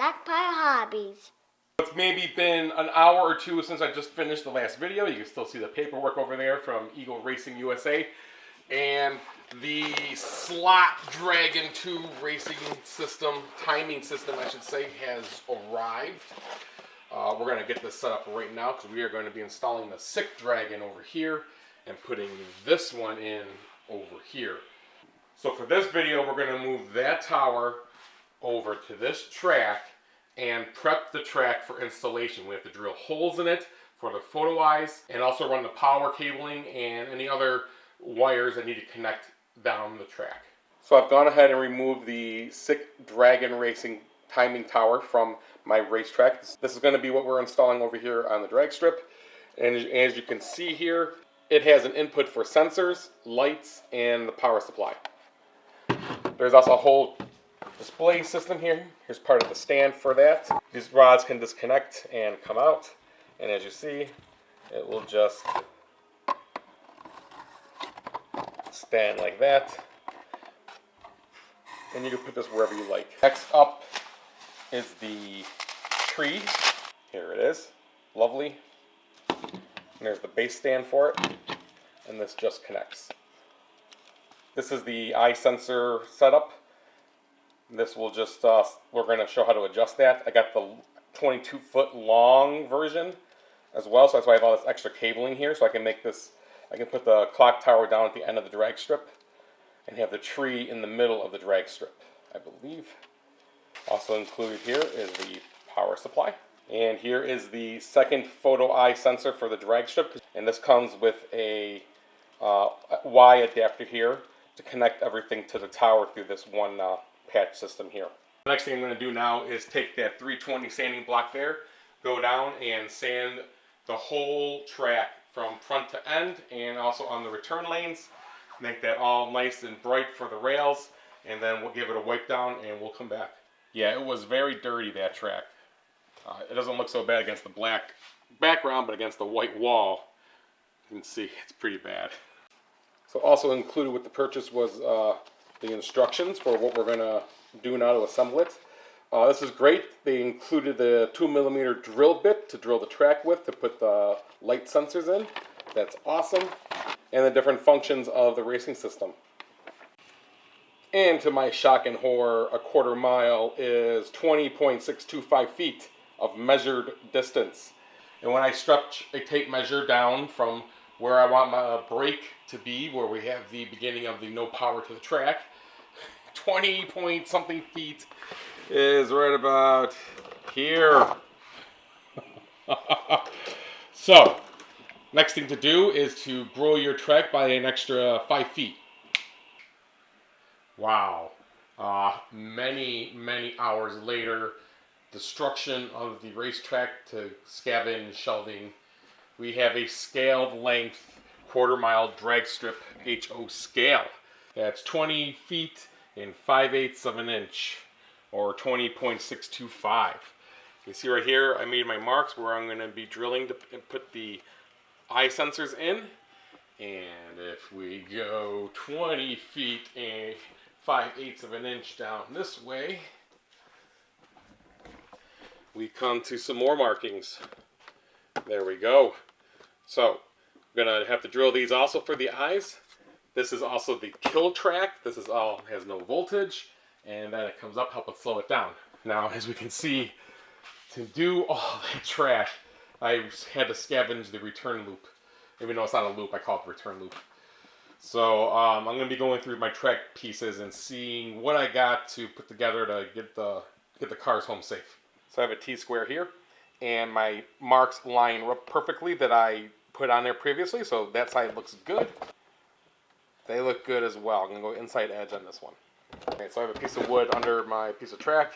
Stockpile Hobbies. It's maybe been an hour or two since I just finished the last video. You can still see the paperwork over there from Eagle Racing USA. And the Slot Dragon 2 racing system, timing system I should say, has arrived. We're going to get this set up right now because we are going to be installing the Sick Dragon over here and putting this one in over here. So for this video, we're going to move that tower over to this track and prep the track for installation. We have to drill holes in it for the photo eyes and also run the power cabling and any other wires that need to connect down the track. So I've gone ahead and removed the Sick Dragon Racing timing tower from my racetrack. This is going to be what we're installing over here on the drag strip. And as you can see here, it has an input for sensors, lights, and the power supply. There's also a whole display system here. Here's part of the stand for that. These rods can disconnect and come out. And as you see, it will just stand like that. And you can put this wherever you like. Next up is the tree. Here it is. Lovely. And there's the base stand for it. And this just connects. This is the eye sensor setup. This will just, we're going to show how to adjust that. I got the 22-foot long version as well, so that's why I have all this extra cabling here, so I can make this, I can put the clock tower down at the end of the drag strip and have the tree in the middle of the drag strip, I believe. Also included here is the power supply. And here is the second photo eye sensor for the drag strip. And this comes with a Y adapter here to connect everything to the tower through this one patch system here. The next thing I'm going to do now is take that 320 sanding block there, go down and sand the whole track from front to end and also on the return lanes. Make that all nice and bright for the rails, and then we'll give it a wipe down and we'll come back. Yeah, it was very dirty, that track. It doesn't look so bad against the black background, but against the white wall, you can see it's pretty bad. So also included with the purchase was the instructions for what we're going to do now to assemble it. This is great. They included the 2mm drill bit to drill the track with to put the light sensors in. That's awesome. And the different functions of the racing system. And to my shock and horror, a quarter mile is 20.625 feet of measured distance. And when I stretch a tape measure down from where I want my brake to be, where we have the beginning of the no power to the track, 20 point something feet is right about here. So, next thing to do is to grow your track by an extra 5 feet. Wow. Many hours later, destruction of the racetrack to scavenge, shelving. We have a scaled length quarter mile drag strip HO scale. That's 20 feet and 5/8 of an inch, or 20.625. You see right here, I made my marks where I'm going to be drilling to put the eye sensors in. And if we go 20 feet and 5/8 of an inch down this way, we come to some more markings. There we go. So, we're going to have to drill these also for the eyes. This is also the kill track. This is all, has no voltage. And then it comes up, help it slow it down. Now, as we can see, to do all that track, I had to scavenge the return loop. Even though it's not a loop, I call it the return loop. So I'm going to be going through my track pieces and seeing what I got to put together to get the cars home safe. So I have a T-square here, and my marks line up perfectly that I put on there previously, so that side looks good. They look good as well. I'm going to go inside edge on this one. Okay, so I have a piece of wood under my piece of track,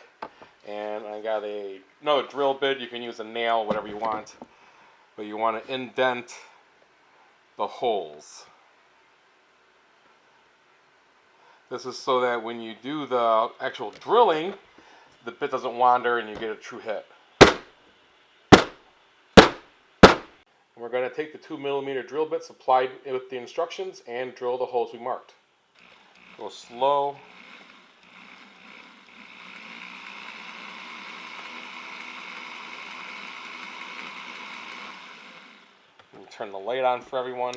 and I got another drill bit. You can use a nail, whatever you want, but you want to indent the holes. This is so that when you do the actual drilling, the bit doesn't wander and you get a true hit. We're going to take the 2mm drill bit supplied with the instructions and drill the holes we marked. Go slow. turn the light on for everyone.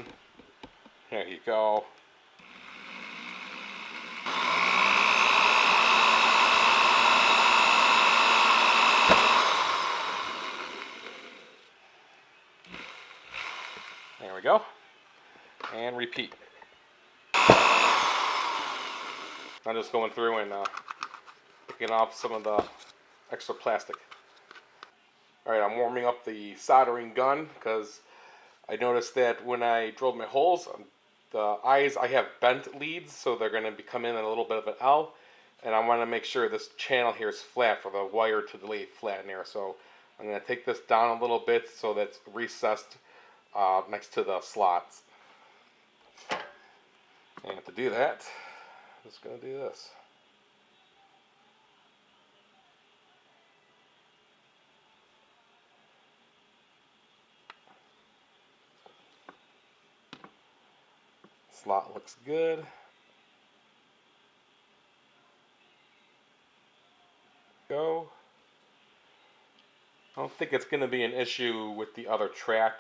There you go. There we go. And repeat. I'm just going through and picking off some of the extra plastic. Alright, I'm warming up the soldering gun because I noticed that when I drilled my holes, the eyes, I have bent leads, so they're going to be coming in a little bit of an L. And I want to make sure this channel here is flat for the wire to lay flat in there. So I'm going to take this down a little bit so that's recessed next to the slots. And to do that, I'm just going to do this. Slot looks good. Go. I don't think it's going to be an issue with the other track.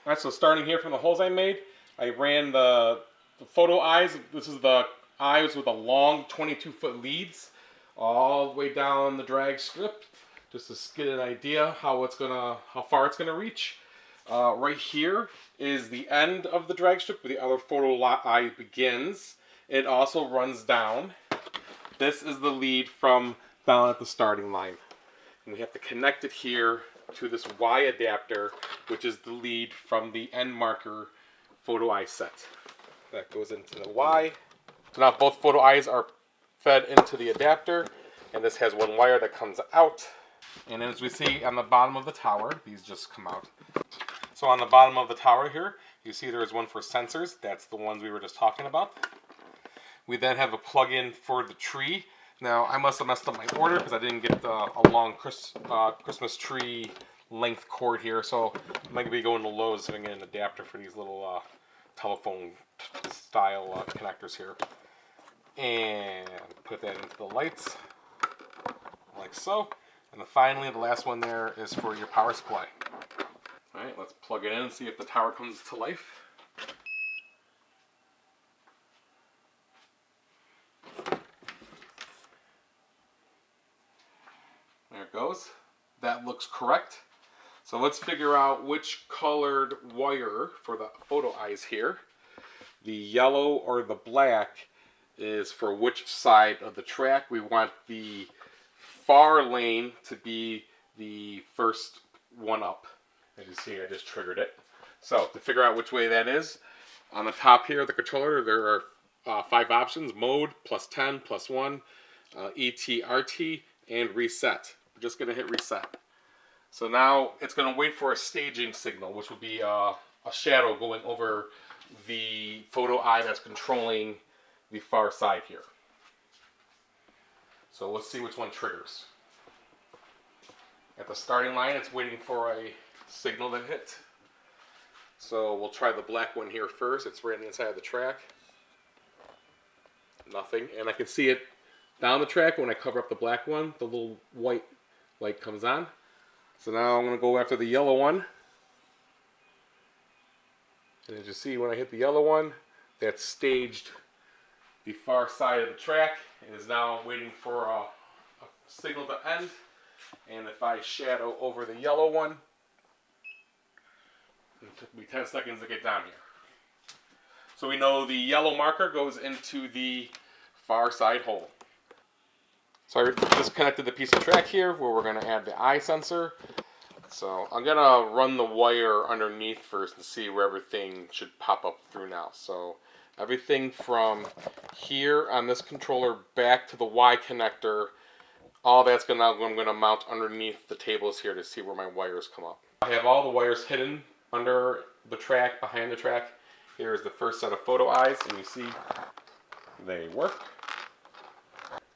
Alright, so starting here from the holes I made, I ran the photo eyes. This is the eyes with the long 22-foot leads all the way down the drag strip, just to get an idea how far it's gonna reach. Right here is the end of the drag strip where the other photo eye begins. It also runs down. This is the lead from down at the starting line. And we have to connect it here to this Y adapter, which is the lead from the end marker photo eye set. That goes into the Y. So now both photo eyes are fed into the adapter, and this has one wire that comes out. And as we see on the bottom of the tower, these just come out. So on the bottom of the tower here, you see there is one for sensors. That's the ones we were just talking about. We then have a plug-in for the tree. Now, I must have messed up my order because I didn't get a long Christmas tree length cord here. So I'm going to be going to Lowe's and get an adapter for these little telephone style connectors here. And put that into the lights, like so. And then finally, the last one there is for your power supply. Alright, let's plug it in and see if the tower comes to life. There it goes. That looks correct. So let's figure out which colored wire for the photo eyes here. The yellow or the black is for which side of the track. We want the far lane to be the first one up. As you see, I just triggered it. So to figure out which way that is, on the top here of the controller, there are 5 options: mode, +10, +1, ET, RT, and reset. We're just going to hit reset. So now it's going to wait for a staging signal, which would be a shadow going over the photo eye that's controlling the far side here. So let's see which one triggers. At the starting line, it's waiting for a signal to hit. So we'll try the black one here first. It's right on the inside of the track. Nothing. And I can see it down the track. When I cover up the black one, the little white light comes on. So now I'm going to go after the yellow one. And as you see, when I hit the yellow one, that's staged the far side of the track. It is now waiting for a signal to end. And if I shadow over the yellow one, it took me 10 seconds to get down here. So we know the yellow marker goes into the far side hole. So I disconnected the piece of track here where we're going to add the eye sensor. So I'm going to run the wire underneath first and see where everything should pop up through now. So everything from here on this controller back to the Y connector, all that's I'm going to mount underneath the tables here to see where my wires come up. I have all the wires hidden under the track, behind the track. Here's the first set of photo eyes, and you see they work.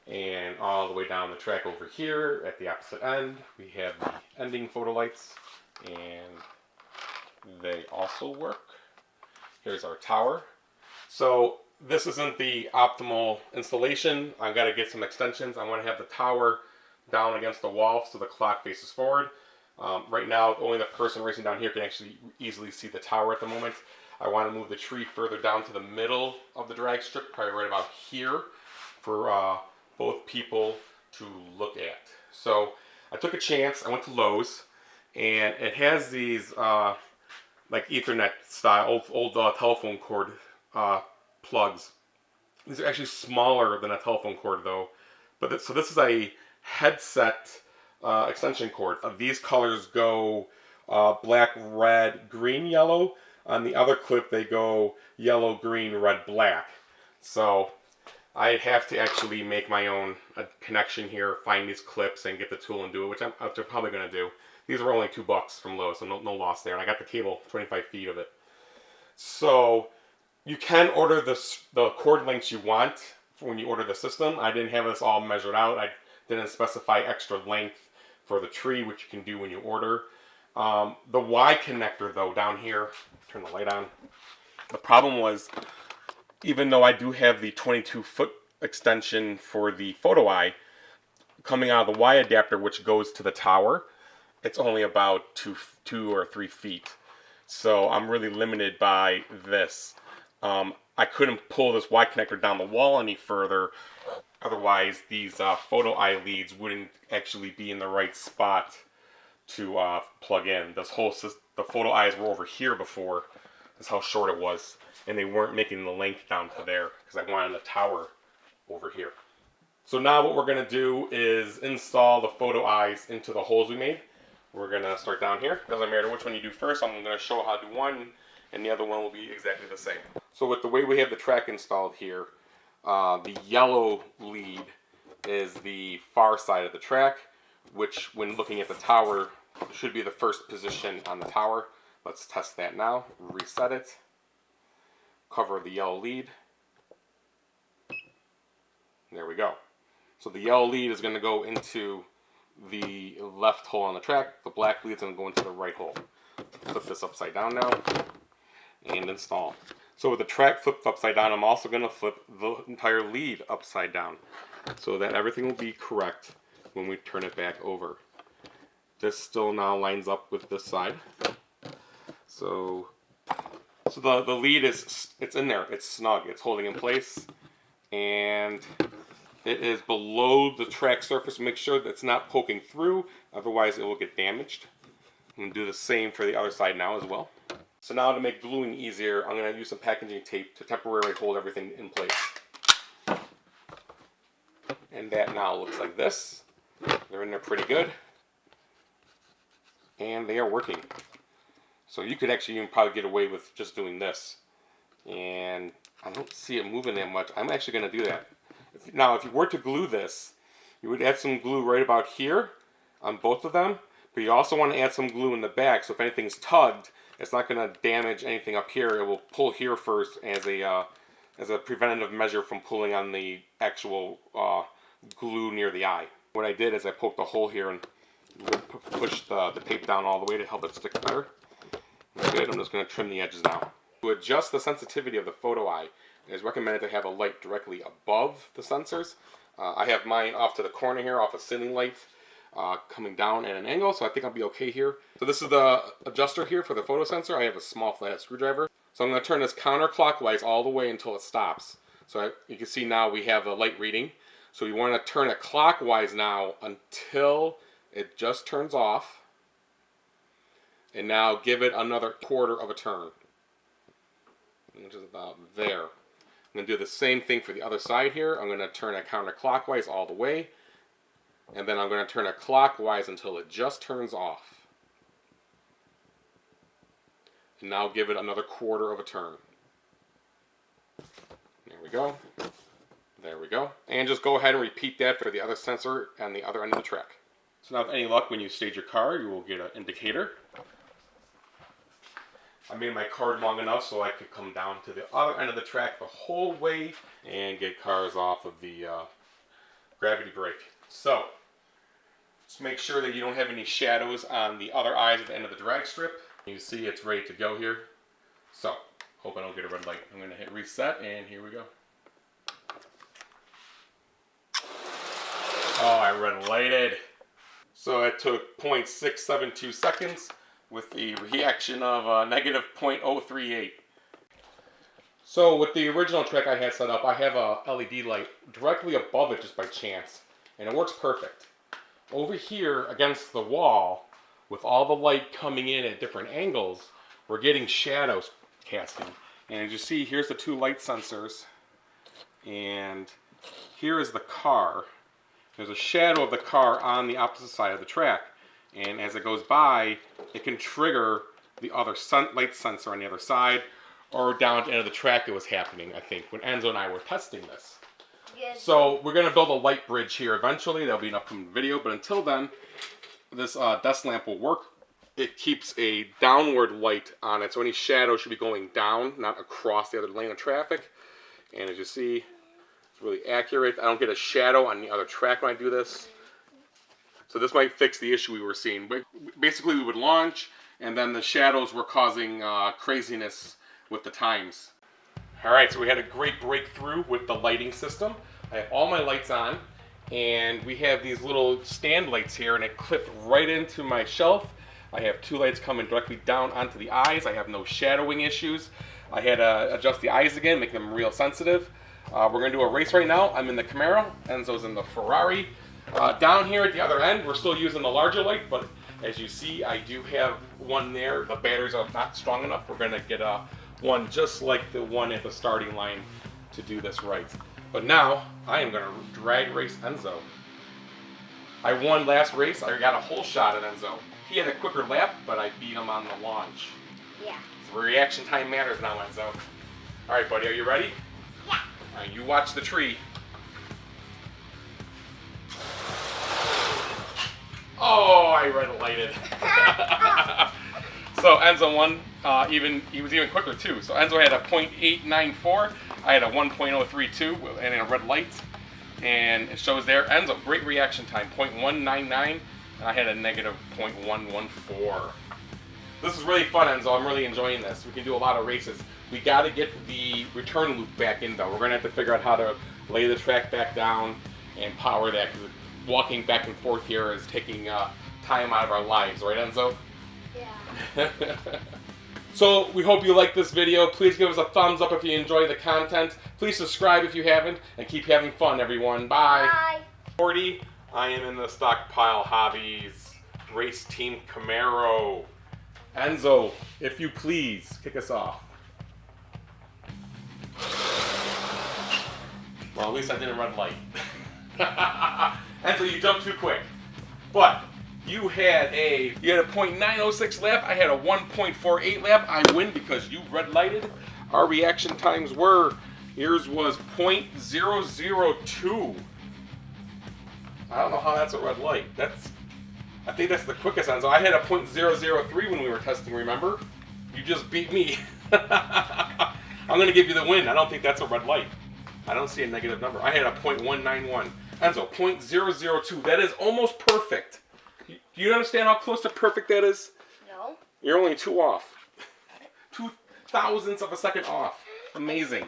And all the way down the track over here at the opposite end, we have the ending photo lights, and they also work. Here's our tower. So this isn't the optimal installation. I've got to get some extensions. I want to have the tower down against the wall so the clock faces forward. Right now, only the person racing down here can actually easily see the tower at the moment. I want to move the tree further down to the middle of the drag strip, probably right about here, for both people to look at. So I took a chance. I went to Lowe's, and it has these like Ethernet style, old telephone cord plugs. These are actually smaller than a telephone cord though. But so this is a headset extension cord. These colors go black, red, green, yellow. On the other clip they go yellow, green, red, black. So I have to actually make my own connection here, find these clips and get the tool and do it, which I'm probably going to do. These were only $2 from Lowe's, so no loss there. And I got the cable, 25 feet of it. So you can order the cord lengths you want when you order the system. I didn't have this all measured out. I didn't specify extra length for the tree, which you can do when you order. The Y connector, though, down here, turn the light on. The problem was, even though I do have the 22-foot extension for the photo eye, coming out of the Y adapter, which goes to the tower, it's only about 2 or 3 feet. So I'm really limited by this. I couldn't pull this Y connector down the wall any further. Otherwise, these photo eye leads wouldn't actually be in the right spot to plug in. The photo eyes were over here before. That's how short it was. And they weren't making the length down to there because I wanted the tower over here. So now what we're going to do is install the photo eyes into the holes we made. We're going to start down here. Doesn't matter which one you do first. I'm going to show how to do one, and the other one will be exactly the same. So with the way we have the track installed here, the yellow lead is the far side of the track, which when looking at the tower should be the first position on the tower. Let's test that now. Reset it. Cover the yellow lead. There we go. So the yellow lead is going to go into the left hole on the track. The black lead is going to go into the right hole. Flip this upside down now and install. So with the track flipped upside down, I'm also going to flip the entire lead upside down so that everything will be correct when we turn it back over. This still now lines up with this side. So the lead it's in there. It's snug. It's holding in place, and it is below the track surface. Make sure that it's not poking through, otherwise it will get damaged. I'm going to do the same for the other side now as well. So now to make gluing easier, I'm going to use some packaging tape to temporarily hold everything in place. And that now looks like this. They're in there pretty good. And they are working. So you could actually even probably get away with just doing this. And I don't see it moving that much. I'm actually going to do that. Now, if you were to glue this, you would add some glue right about here on both of them. But you also want to add some glue in the back, so if anything's tugged, it's not going to damage anything up here. It will pull here first as a preventative measure from pulling on the actual glue near the eye. What I did is I poked a hole here and pushed the tape down all the way to help it stick better. Good. I'm just going to trim the edges now. To adjust the sensitivity of the photo eye, it is recommended to have a light directly above the sensors. I have mine off to the corner here, off a ceiling light, coming down at an angle, so I think I'll be okay here. So this is the adjuster here for the photo sensor. I have a small flathead screwdriver. So I'm going to turn this counterclockwise all the way until it stops. So you can see now we have a light reading. So you want to turn it clockwise now until it just turns off. And now give it another quarter of a turn, which is about there. I'm going to do the same thing for the other side here. I'm going to turn it counterclockwise all the way. And then I'm going to turn it clockwise until it just turns off. And now give it another quarter of a turn. There we go. There we go. And just go ahead and repeat that for the other sensor on the other end of the track. So now with any luck, when you stage your car, you will get an indicator. I made my card long enough so I could come down to the other end of the track the whole way and get cars off of the gravity brake. So, just make sure that you don't have any shadows on the other eyes at the end of the drag strip. You see it's ready to go here. So, hope I don't get a red light. I'm going to hit reset, and here we go. Oh, I red lighted. So it took 0.672 seconds with the reaction of negative 0.038. So with the original track I had set up, I have a LED light directly above it just by chance, and it works perfect. Over here against the wall, with all the light coming in at different angles, we're getting shadows casting. And as you see, here's the two light sensors, and here is the car. There's a shadow of the car on the opposite side of the track, and as it goes by, it can trigger the other light sensor on the other side, or down at the end of the track it was happening, I think, when Enzo and I were testing this. Yes. So we're going to build a light bridge here eventually. That'll be an upcoming video, but until then, this desk lamp will work. It keeps a downward light on it, so any shadow should be going down, not across the other lane of traffic. And as you see, it's really accurate. I don't get a shadow on the other track when I do this. So this might fix the issue we were seeing. Basically, we would launch, and then the shadows were causing craziness with the times. Alright, so we had a great breakthrough with the lighting system. I have all my lights on, and we have these little stand lights here, and it clipped right into my shelf. I have two lights coming directly down onto the eyes. I have no shadowing issues. I had to adjust the eyes again, make them real sensitive. We're going to do a race right now. I'm in the Camaro, Enzo's in the Ferrari. Down here at the other end, we're still using the larger light, but as you see, I do have one there. The batteries are not strong enough. We're going to get one just like the one at the starting line to do this right. But now, I am going to drag race Enzo. I won last race. I got a whole shot at Enzo. He had a quicker lap, but I beat him on the launch. Yeah. So reaction time matters now, Enzo. All right, buddy, are you ready? Yeah. All right, you watch the tree. Oh, I red lighted. So Enzo won. He was even quicker too. So Enzo had a 0.894. I had a 1.032 and a red light. And it shows there. Enzo, great reaction time, 0.199. And I had a negative 0.114. This is really fun, Enzo. I'm really enjoying this. We can do a lot of races. We got to get the return loop back in, though. We're going to have to figure out how to lay the track back down and power that. Because walking back and forth here is taking time out of our lives. Right, Enzo? Yeah. So we hope you like this video. Please give us a thumbs up if you enjoy the content. Please subscribe if you haven't. And keep having fun, everyone. Bye. Bye. 40. I am in the Stockpile Hobbies Race Team Camaro. Enzo, if you please, kick us off. Well, at least I didn't red light. Enzo, you jumped too quick. But you had a 0.906 lap. I had a 1.48 lap. I win because you red lighted. Our reaction times were, yours was 0.002. I don't know how that's a red light. I think that's the quickest, Enzo. I had a 0.003 when we were testing, remember? You just beat me. I'm going to give you the win. I don't think that's a red light. I don't see a negative number. I had a 0.191. Enzo, 0.002. That is almost perfect. Do you understand how close to perfect that is? No. You're only 2 off. 2 thousandths of a second off. Amazing.